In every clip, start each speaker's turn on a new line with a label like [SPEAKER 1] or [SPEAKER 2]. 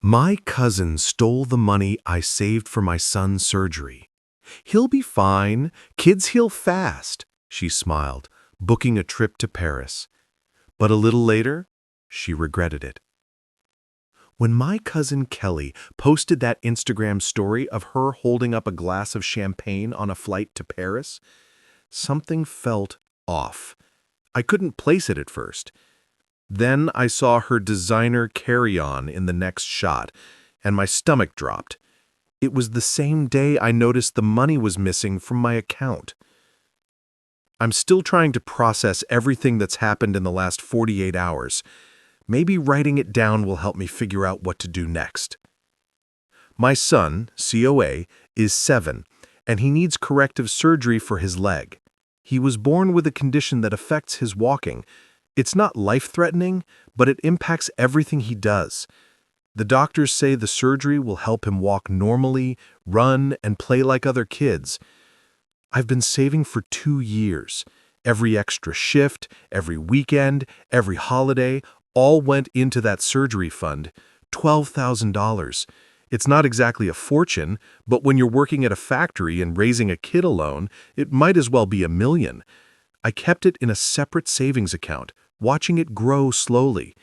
[SPEAKER 1] My cousin stole the money I saved for my son's surgery. He'll be fine. Kids heal fast, she smiled, booking a trip to Paris. But a little later, she regretted it. When my cousin Kelly posted that Instagram story of her holding up a glass of champagne on a flight to Paris, something felt off. I couldn't place it at first. Then I saw her designer carry-on in the next shot, and my stomach dropped. It was the same day I noticed the money was missing from my account. I'm still trying to process everything that's happened in the last 48 hours. Maybe writing it down will help me figure out what to do next. My son, COA, is 7, and he needs corrective surgery for his leg. He was born with a condition that affects his walking. It's not life-threatening, but it impacts everything he does. The doctors say the surgery will help him walk normally, run, and play like other kids. I've been saving for 2 years. Every extra shift, every weekend, every holiday, all went into that surgery fund, $12,000. It's not exactly a fortune, but when you're working at a factory and raising a kid alone, it might as well be $1 million. I kept it in a separate savings account, watching it grow slowly.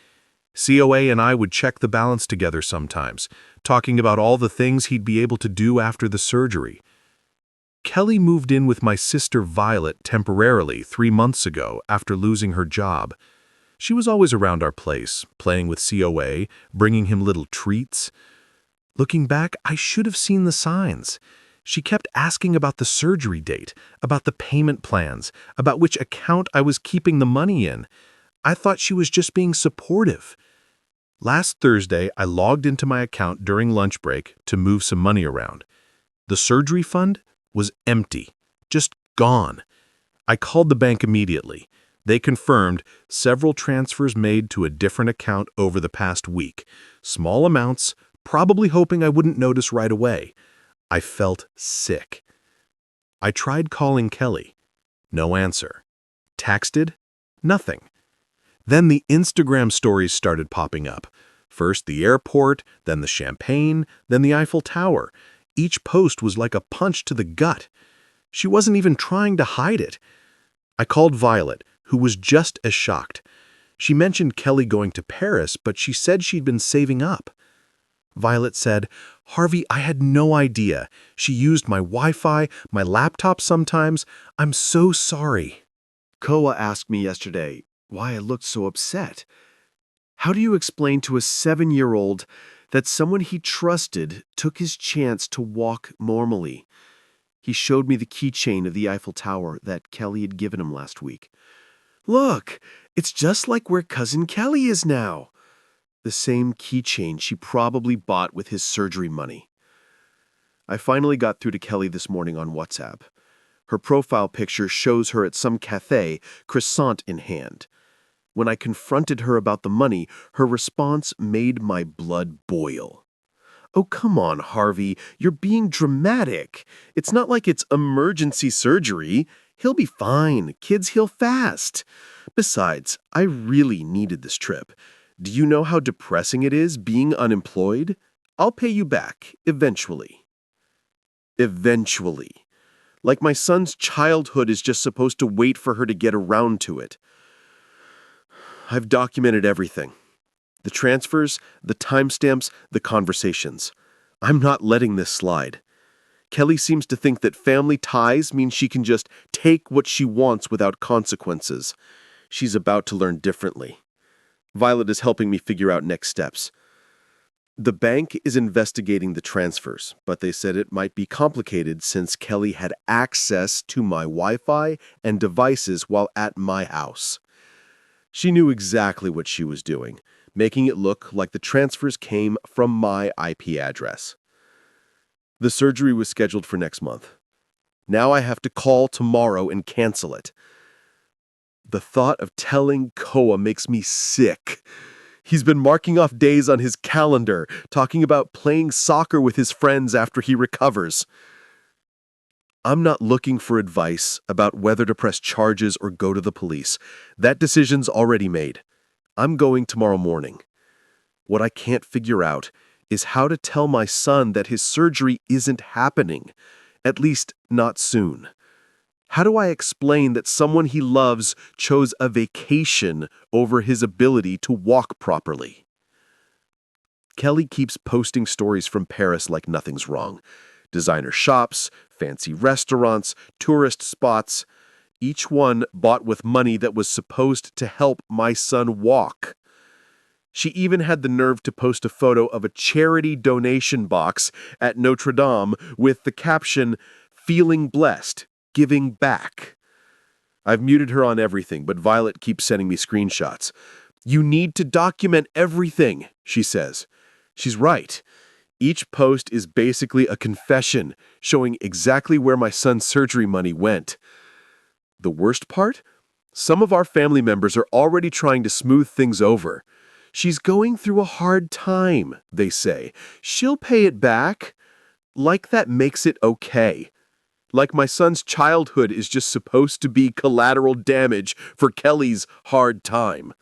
[SPEAKER 1] COA and I would check the balance together sometimes, talking about all the things he'd be able to do after the surgery. Kelly moved in with my sister Violet temporarily 3 months ago after losing her job. She was always around our place, playing with COA, bringing him little treats. Looking back, I should have seen the signs. She kept asking about the surgery date, about the payment plans, about which account I was keeping the money in. I thought she was just being supportive. Last Thursday, I logged into my account during lunch break to move some money around. The surgery fund was empty, just gone. I called the bank immediately. They confirmed several transfers made to a different account over the past week. Small amounts, probably hoping I wouldn't notice right away. I felt sick. I tried calling Kelly. No answer. Texted? Nothing. Then the Instagram stories started popping up. First the airport, then the champagne, then the Eiffel Tower. Each post was like a punch to the gut. She wasn't even trying to hide it. I called Violet, who was just as shocked. She mentioned Kelly going to Paris, but she said she'd been saving up. Violet said, "Harvey, I had no idea. She used my Wi-Fi, my laptop sometimes. I'm so sorry."
[SPEAKER 2] Koa asked me yesterday why I looked so upset. How do you explain to a 7-year-old that someone he trusted took his chance to walk normally? He showed me the keychain of the Eiffel Tower that Kelly had given him last week. "Look, it's just like where Cousin Kelly is now." The same keychain she probably bought with his surgery money. I finally got through to Kelly this morning on WhatsApp. Her profile picture shows her at some cafe, croissant in hand. When I confronted her about the money, her response made my blood boil. "Oh, come on, Harvey, you're being dramatic. It's not like it's emergency surgery. He'll be fine. Kids heal fast. Besides, I really needed this trip. Do you know how depressing it is being unemployed? I'll pay you back, eventually." Eventually. Like my son's childhood is just supposed to wait for her to get around to it. I've documented everything. The transfers, the timestamps, the conversations. I'm not letting this slide. Kelly seems to think that family ties mean she can just take what she wants without consequences. She's about to learn differently. Violet is helping me figure out next steps. The bank is investigating the transfers, but they said it might be complicated since Kelly had access to my Wi-Fi and devices while at my house. She knew exactly what she was doing, making it look like the transfers came from my IP address. The surgery was scheduled for next month. Now I have to call tomorrow and cancel it. The thought of telling Koa makes me sick. He's been marking off days on his calendar, talking about playing soccer with his friends after he recovers. I'm not looking for advice about whether to press charges or go to the police. That decision's already made. I'm going tomorrow morning. What I can't figure out is how to tell my son that his surgery isn't happening, at least not soon. How do I explain that someone he loves chose a vacation over his ability to walk properly? Kelly keeps posting stories from Paris like nothing's wrong. Designer shops, fancy restaurants, tourist spots, each one bought with money that was supposed to help my son walk. She even had the nerve to post a photo of a charity donation box at Notre Dame with the caption, "Feeling blessed, giving back." I've muted her on everything, but Violet keeps sending me screenshots. "You need to document everything," she says. She's right. Each post is basically a confession, showing exactly where my son's surgery money went. The worst part? Some of our family members are already trying to smooth things over. "She's going through a hard time," they say. "She'll pay it back." Like that makes it okay. Like my son's childhood is just supposed to be collateral damage for Kelly's hard time.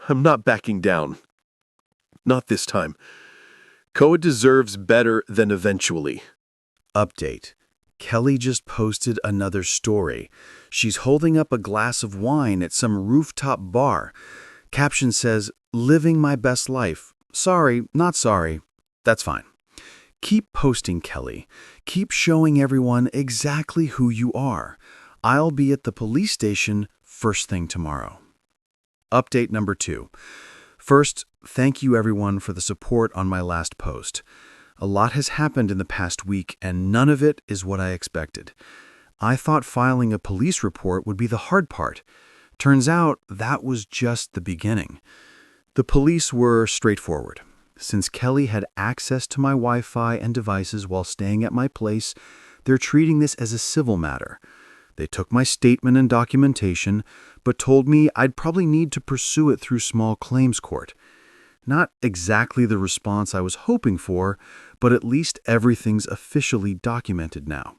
[SPEAKER 2] I'm not backing down. Not this time. Koa deserves better than eventually.
[SPEAKER 1] Update. Kelly just posted another story. She's holding up a glass of wine at some rooftop bar. Caption says, "Living my best life. Sorry, not sorry." That's fine. Keep posting, Kelly. Keep showing everyone exactly who you are. I'll be at the police station first thing tomorrow. Update number 2. First, thank you everyone for the support on my last post. A lot has happened in the past week, and none of it is what I expected. I thought filing a police report would be the hard part. Turns out that was just the beginning. The police were straightforward. Since Kelly had access to my Wi-Fi and devices while staying at my place, they're treating this as a civil matter. They took my statement and documentation, but told me I'd probably need to pursue it through small claims court. Not exactly the response I was hoping for, but at least everything's officially documented now.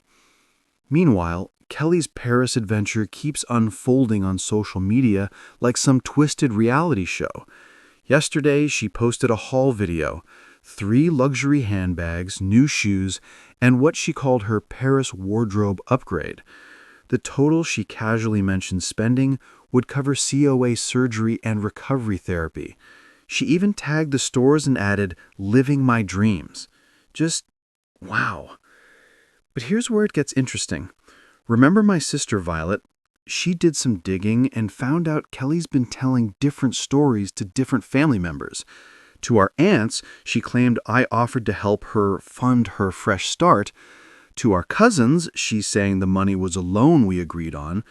[SPEAKER 1] Meanwhile, Kelly's Paris adventure keeps unfolding on social media like some twisted reality show. Yesterday, she posted a haul video, 3 luxury handbags, new shoes, and what she called her Paris wardrobe upgrade. The total she casually mentioned spending would cover COA surgery and recovery therapy. She even tagged the stores and added, "Living my dreams." Just, wow. But here's where it gets interesting. Remember my sister Violet? She did some digging and found out Kelly's been telling different stories to different family members. To our aunts, she claimed I offered to help her fund her fresh start. To our cousins, she's saying the money was a loan we agreed on.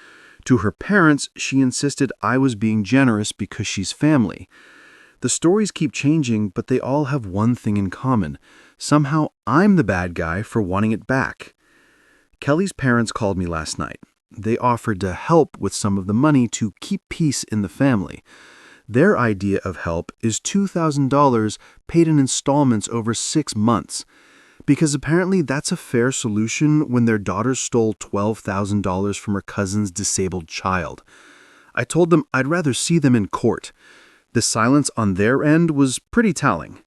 [SPEAKER 1] To her parents, she insisted I was being generous because she's family. The stories keep changing, but they all have one thing in common. Somehow I'm the bad guy for wanting it back. Kelly's parents called me last night. They offered to help with some of the money to keep peace in the family. Their idea of help is $2,000 paid in installments over 6 months. Because apparently that's a fair solution when their daughter stole $12,000 from her cousin's disabled child. I told them I'd rather see them in court. The silence on their end was pretty telling.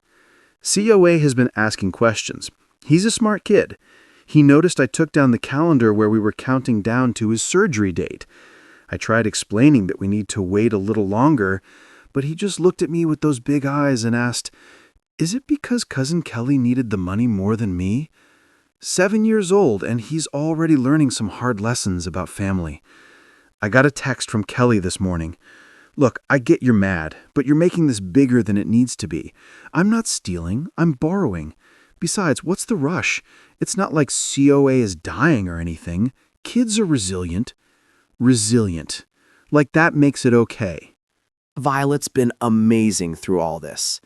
[SPEAKER 1] COA has been asking questions. He's a smart kid. He noticed I took down the calendar where we were counting down to his surgery date. I tried explaining that we need to wait a little longer, but he just looked at me with those big eyes and asked, "Is it because Cousin Kelly needed the money more than me?" 7 years old, and he's already learning some hard lessons about family. I got a text from Kelly this morning. "Look, I get you're mad, but you're making this bigger than it needs to be. I'm not stealing, I'm borrowing. Besides, what's the rush? It's not like COA is dying or anything. Kids are resilient." Resilient. Like that makes it okay.
[SPEAKER 3] Violet's been amazing through all this.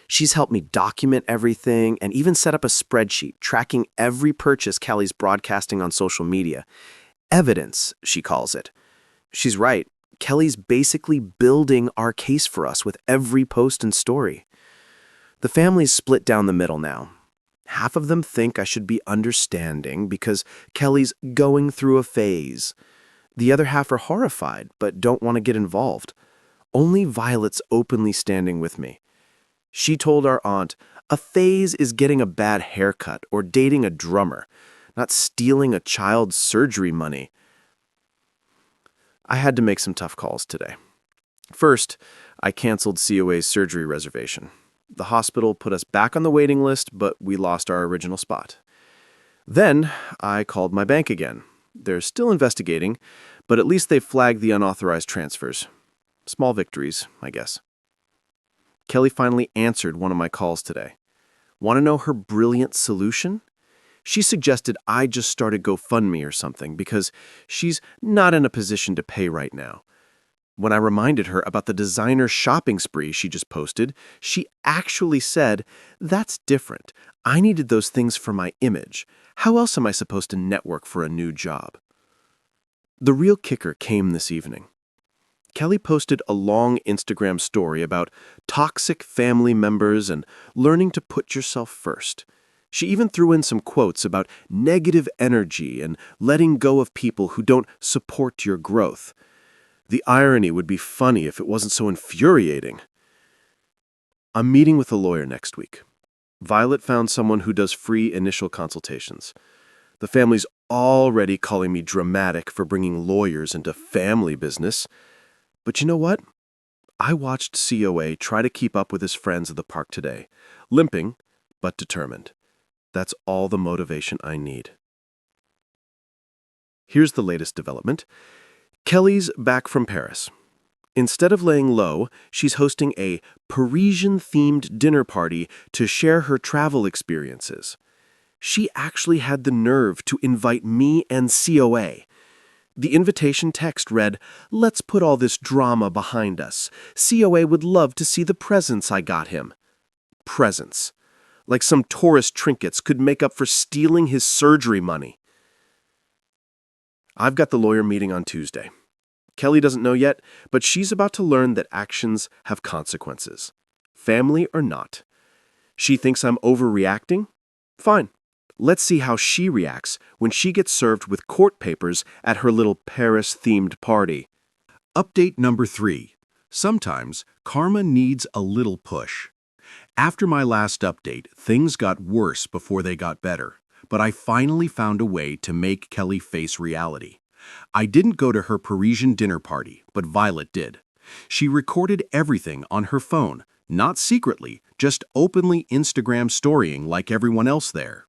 [SPEAKER 3] She's helped me document everything and even set up a spreadsheet tracking every purchase Kelly's broadcasting on social media. Evidence, she calls it. She's right. Kelly's basically building our case for us with every post and story. The family's split down the middle now. Half of them think I should be understanding because Kelly's going through a phase. The other half are horrified but don't want to get involved. Only Violet's openly standing with me. She told our aunt, A phase is getting a bad haircut or dating a drummer, not stealing a child's surgery money. I had to make some tough calls today. First, I canceled COA's surgery reservation. The hospital put us back on the waiting list, but we lost our original spot. Then, I called my bank again. They're still investigating, but at least they flagged the unauthorized transfers. Small victories, I guess. Kelly finally answered one of my calls today. Want to know her brilliant solution? She suggested I just start a GoFundMe or something because she's not in a position to pay right now. When I reminded her about the designer shopping spree she just posted, she actually said, "That's different. I needed those things for my image. How else am I supposed to network for a new job?" The real kicker came this evening. Kelly posted a long Instagram story about toxic family members and learning to put yourself first. She even threw in some quotes about negative energy and letting go of people who don't support your growth. The irony would be funny if it wasn't so infuriating. I'm meeting with a lawyer next week. Violet found someone who does free initial consultations. The family's already calling me dramatic for bringing lawyers into family business. But you know what? I watched COA try to keep up with his friends at the park today, limping but determined. That's all the motivation I need. Here's the latest development. Kelly's back from Paris. Instead of laying low, she's hosting a Parisian-themed dinner party to share her travel experiences. She actually had the nerve to invite me and COA. The invitation text read, "Let's put all this drama behind us. COA would love to see the presents I got him." Presents. Like some tourist trinkets could make up for stealing his surgery money. I've got the lawyer meeting on Tuesday. Kelly doesn't know yet, but she's about to learn that actions have consequences, family or not. She thinks I'm overreacting? Fine. Let's see how she reacts when she gets served with court papers at her little Paris-themed party.
[SPEAKER 1] Update number 3. Sometimes karma needs a little push. After my last update, things got worse before they got better, but I finally found a way to make Kelly face reality. I didn't go to her Parisian dinner party, but Violet did. She recorded everything on her phone, not secretly, just openly Instagram storying like everyone else there.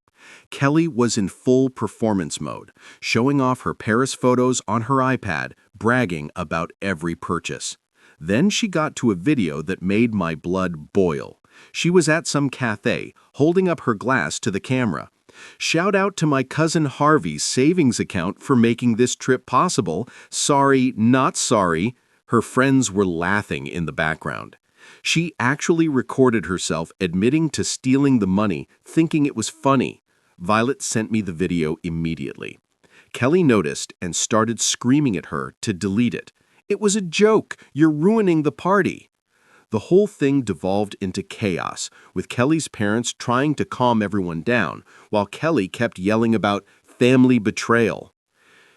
[SPEAKER 1] Kelly was in full performance mode, showing off her Paris photos on her iPad, bragging about every purchase. Then she got to a video that made my blood boil. She was at some cafe, holding up her glass to the camera. "Shout out to my cousin Harvey's savings account for making this trip possible. Sorry, not sorry." Her friends were laughing in the background. She actually recorded herself admitting to stealing the money, thinking it was funny. Violet sent me the video immediately. Kelly noticed and started screaming at her to delete it. "It was a joke. You're ruining the party." The whole thing devolved into chaos, with Kelly's parents trying to calm everyone down, while Kelly kept yelling about family betrayal.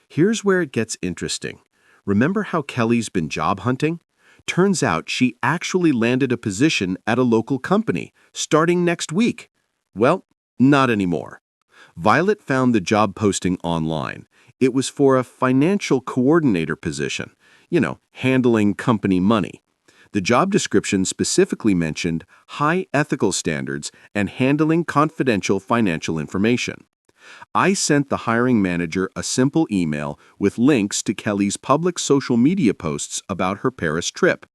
[SPEAKER 1] Here's where it gets interesting. Remember how Kelly's been job hunting? Turns out she actually landed a position at a local company, starting next week. Well, not anymore. Violet found the job posting online. It was for a financial coordinator position, handling company money. The job description specifically mentioned high ethical standards and handling confidential financial information. I sent the hiring manager a simple email with links to Kelly's public social media posts about her Paris trip.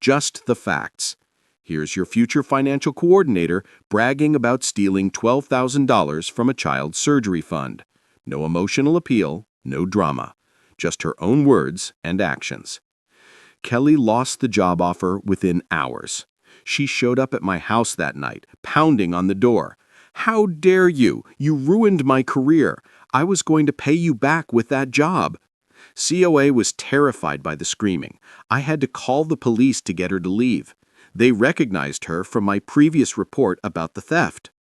[SPEAKER 1] Just the facts. Here's your future financial coordinator bragging about stealing $12,000 from a child's surgery fund. No emotional appeal, no drama. Just her own words and actions. Kelly lost the job offer within hours. She showed up at my house that night, pounding on the door. "How dare you? You ruined my career. I was going to pay you back with that job." COA was terrified by the screaming. I had to call the police to get her to leave. They recognized her from my previous report about the theft.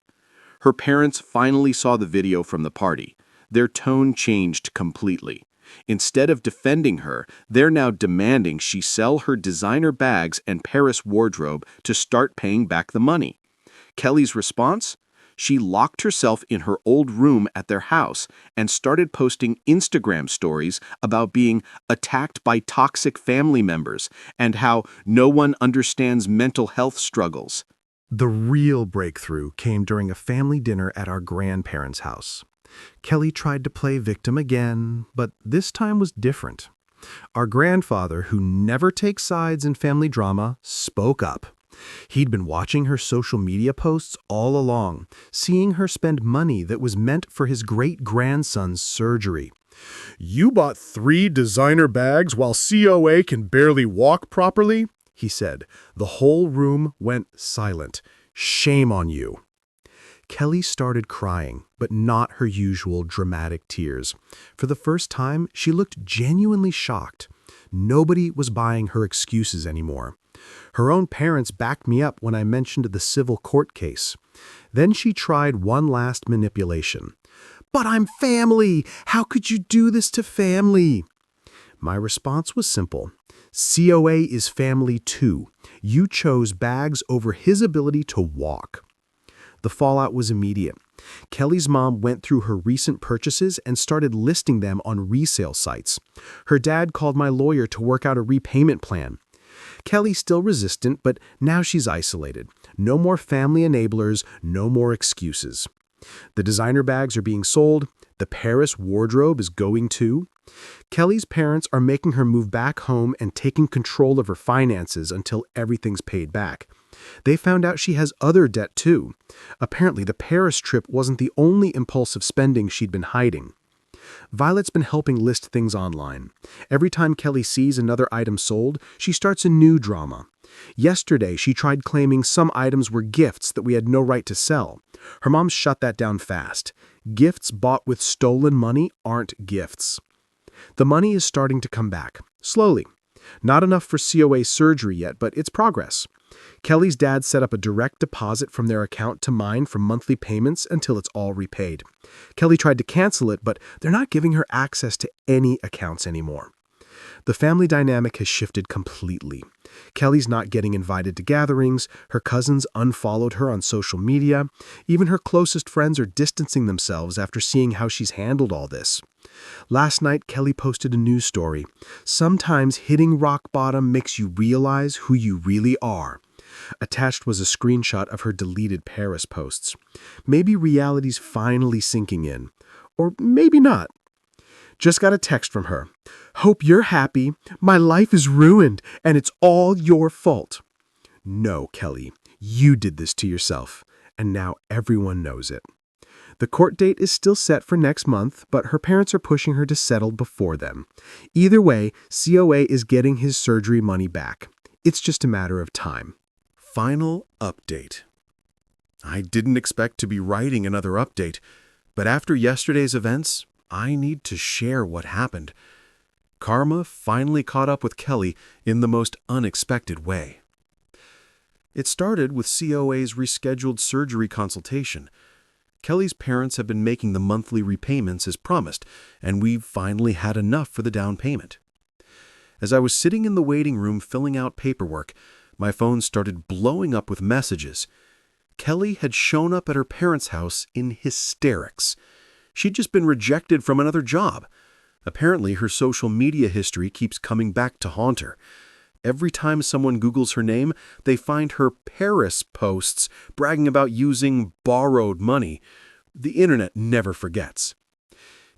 [SPEAKER 1] Her parents finally saw the video from the party. Their tone changed completely. Instead of defending her, they're now demanding she sell her designer bags and Paris wardrobe to start paying back the money.
[SPEAKER 2] Kelly's response? She locked herself in her old room at their house and started posting Instagram stories about being attacked by toxic family members and how no one understands mental health struggles.
[SPEAKER 1] The real breakthrough came during a family dinner at our grandparents' house. Kelly tried to play victim again, but this time was different. Our grandfather, who never takes sides in family drama, spoke up. He'd been watching her social media posts all along, seeing her spend money that was meant for his great-grandson's surgery. "You bought 3 designer bags while COA can barely walk properly?" he said. The whole room went silent. "Shame on you." Kelly started crying, but not her usual dramatic tears. For the first time, she looked genuinely shocked. Nobody was buying her excuses anymore. Her own parents backed me up when I mentioned the civil court case. Then she tried one last manipulation. "But I'm family! How could you do this to family?" My response was simple. COA is family too. You chose bags over his ability to walk. The fallout was immediate. Kelly's mom went through her recent purchases and started listing them on resale sites. Her dad called my lawyer to work out a repayment plan. Kelly's still resistant, but now she's isolated. No more family enablers, no more excuses. The designer bags are being sold. The Paris wardrobe is going too. Kelly's parents are making her move back home and taking control of her finances until everything's paid back. They found out she has other debt too. Apparently, the Paris trip wasn't the only impulsive spending she'd been hiding. Violet's been helping list things online. Every time Kelly sees another item sold, she starts a new drama. Yesterday, she tried claiming some items were gifts that we had no right to sell. Her mom shut that down fast. Gifts bought with stolen money aren't gifts. The money is starting to come back, slowly. Not enough for COA surgery yet, but it's progress. Kelly's dad set up a direct deposit from their account to mine for monthly payments until it's all repaid. Kelly tried to cancel it, but they're not giving her access to any accounts anymore. The family dynamic has shifted completely. Kelly's not getting invited to gatherings, her cousins unfollowed her on social media, even her closest friends are distancing themselves after seeing how she's handled all this. Last night, Kelly posted a news story. Sometimes hitting rock bottom makes you realize who you really are. Attached was a screenshot of her deleted Paris posts. Maybe reality's finally sinking in. Or maybe not. Just got a text from her. "Hope you're happy. My life is ruined, and it's all your fault." No, Kelly, you did this to yourself, and now everyone knows it. The court date is still set for next month, but her parents are pushing her to settle before then. Either way, COA is getting his surgery money back. It's just a matter of time. Final update. I didn't expect to be writing another update, but after yesterday's events, I need to share what happened. Karma finally caught up with Kelly in the most unexpected way. It started with COA's rescheduled surgery consultation. Kelly's parents have been making the monthly repayments as promised, and we've finally had enough for the down payment. As I was sitting in the waiting room filling out paperwork, my phone started blowing up with messages. Kelly had shown up at her parents' house in hysterics. She'd just been rejected from another job. Apparently, her social media history keeps coming back to haunt her. Every time someone Googles her name, they find her Paris posts bragging about using borrowed money. The internet never forgets.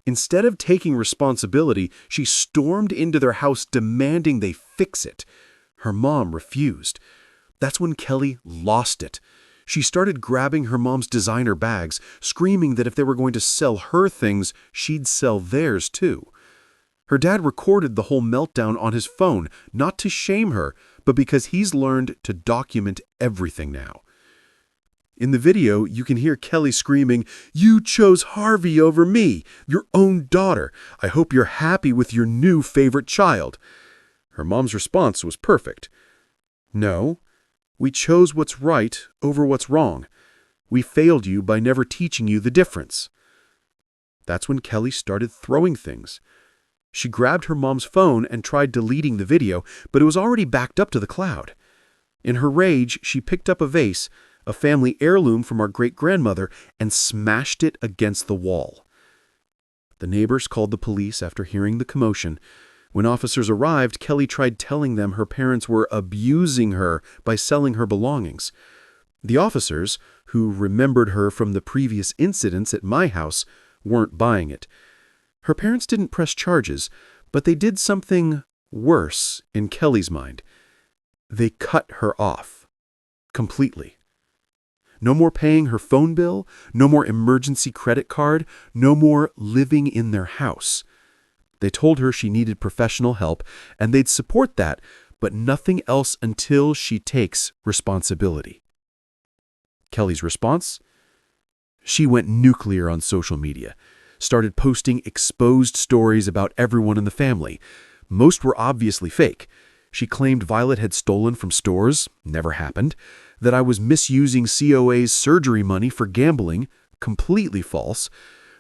[SPEAKER 1] Instead of taking responsibility, she stormed into their house demanding they fix it. Her mom refused. That's when Kelly lost it. She started grabbing her mom's designer bags, screaming that if they were going to sell her things, she'd sell theirs too. Her dad recorded the whole meltdown on his phone, not to shame her, but because he's learned to document everything now. In the video, you can hear Kelly screaming, "You chose Harvey over me, your own daughter. I hope you're happy with your new favorite child." Her mom's response was perfect. "No, we chose what's right over what's wrong. We failed you by never teaching you the difference." That's when Kelly started throwing things. She grabbed her mom's phone and tried deleting the video, but it was already backed up to the cloud. In her rage, she picked up a vase, a family heirloom from our great-grandmother, and smashed it against the wall. The neighbors called the police after hearing the commotion. When officers arrived, Kelly tried telling them her parents were abusing her by selling her belongings. The officers, who remembered her from the previous incidents at my house, weren't buying it. Her parents didn't press charges, but they did something worse in Kelly's mind. They cut her off. Completely. No more paying her phone bill, no more emergency credit card, no more living in their house. They told her she needed professional help, and they'd support that, but nothing else until she takes responsibility. Kelly's response? She went nuclear on social media, started posting exposed stories about everyone in the family. Most were obviously fake. She claimed Violet had stolen from stores, never happened, that I was misusing COA's surgery money for gambling, completely false,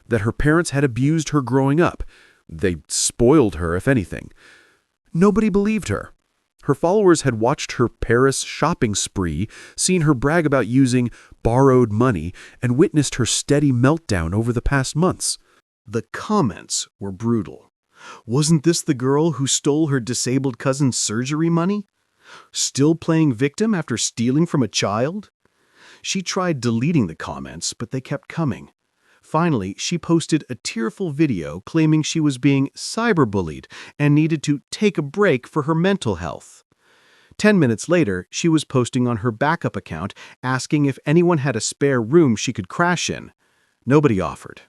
[SPEAKER 1] that her parents had abused her growing up. They spoiled her, if anything. Nobody believed her. Her followers had watched her Paris shopping spree, seen her brag about using borrowed money, and witnessed her steady meltdown over the past months.
[SPEAKER 2] The comments were brutal. Wasn't this the girl who stole her disabled cousin's surgery money? Still playing victim after stealing from a child? She tried deleting the comments, but they kept coming. Finally, she posted a tearful video claiming she was being cyberbullied and needed to take a break for her mental health. 10 minutes later, she was posting on her backup account asking if anyone had a spare room she could crash in. Nobody offered.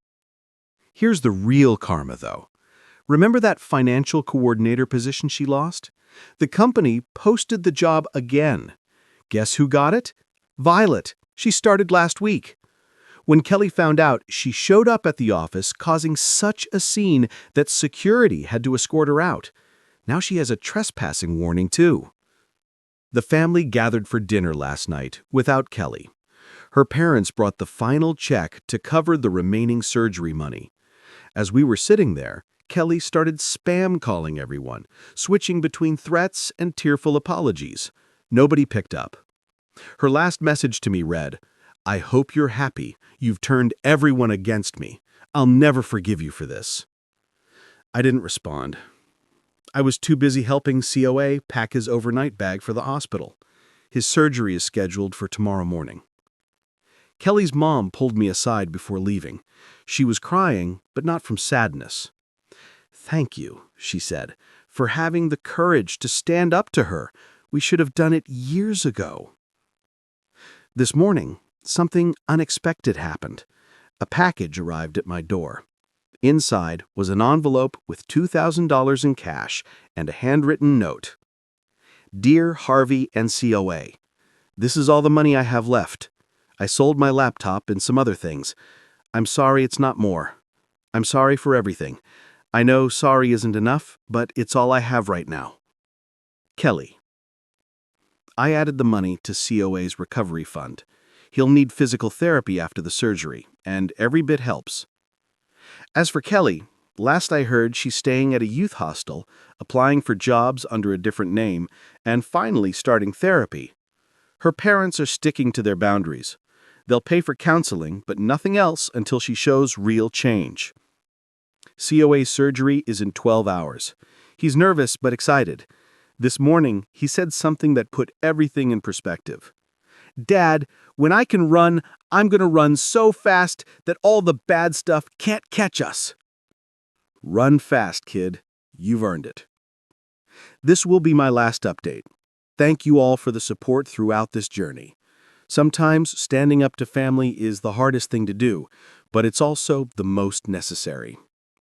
[SPEAKER 2] Here's the real karma, though. Remember that financial coordinator position she lost? The company posted the job again. Guess who got it? Violet. She started last week. When Kelly found out, she showed up at the office, causing such a scene that security had to escort her out. Now she has a trespassing warning, too. The family gathered for dinner last night without Kelly. Her parents brought the final check to cover the remaining surgery money. As we were sitting there, Kelly started spam calling everyone, switching between threats and tearful apologies. Nobody picked up. Her last message to me read, "I hope you're happy. You've turned everyone against me. I'll never forgive you for this." I didn't respond. I was too busy helping COA pack his overnight bag for the hospital. His surgery is scheduled for tomorrow morning. Kelly's mom pulled me aside before leaving. She was crying, but not from sadness. "Thank you," she said, "for having the courage to stand up to her. We should have done it years ago." This morning, something unexpected happened. A package arrived at my door. Inside was an envelope with $2,000 in cash and a handwritten note. "Dear Harvey and COA, this is all the money I have left. I sold my laptop and some other things. I'm sorry it's not more. I'm sorry for everything. I know sorry isn't enough, but it's all I have right now. Kelly." I added the money to COA's recovery fund. He'll need physical therapy after the surgery, and every bit helps. As for Kelly, last I heard she's staying at a youth hostel, applying for jobs under a different name, and finally starting therapy. Her parents are sticking to their boundaries. They'll pay for counseling, but nothing else until she shows real change. COA's surgery is in 12 hours. He's nervous but excited. This morning, he said something that put everything in perspective. "Dad, when I can run, I'm going to run so fast that all the bad stuff can't catch us." Run fast, kid. You've earned it. This will be my last update. Thank you all for the support throughout this journey. Sometimes standing up to family is the hardest thing to do, but it's also the most necessary.